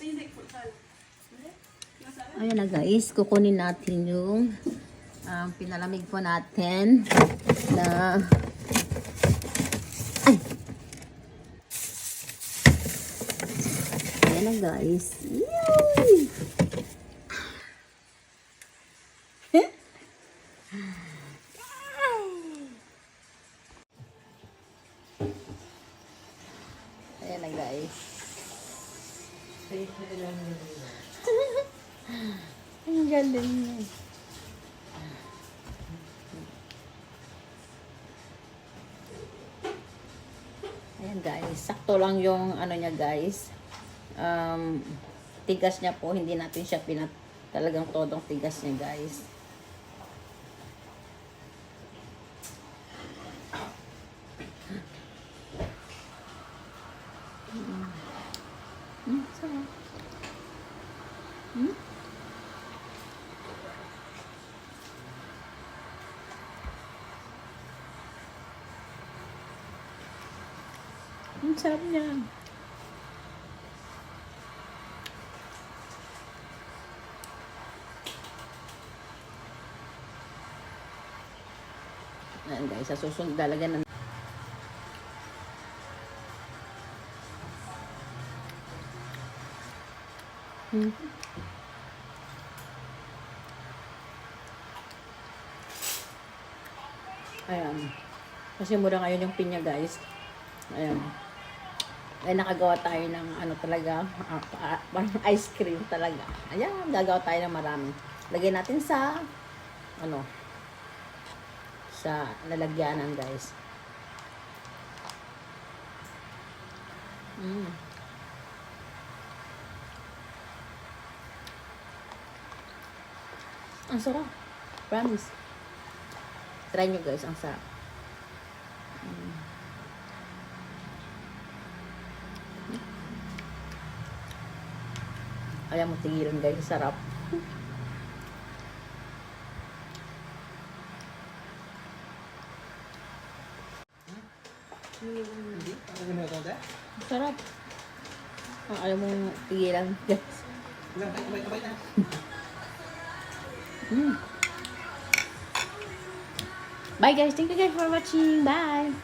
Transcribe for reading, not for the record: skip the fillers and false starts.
Ayan na guys, kukunin natin yung pinalamig po natin na ay! Ayan na guys. Yay! Ayan na guys. Ang galing niya. Ayan guys, sakto lang yung ano niya guys. Tigas niya po, hindi natin siya talagang todong tigas niya guys. Sarap. Ang sarap niya. Ayan guys, sa susunod dalagan na. Ayan. Kasi mura ngayon yung pinya guys. Ayan. Ay nakagawa tayo ng ano talaga, ice cream talaga. Ayan, gagawa tayo ng marami. Lagyan natin sa ano, sa lalagyanan guys. Ang sarap. Promise. Try nyo guys, ang sarap. Ayaw mo tigilan guys, sarap. Sarap. Ayaw mo tigilan guys. Bye guys, thank you guys for watching. Bye.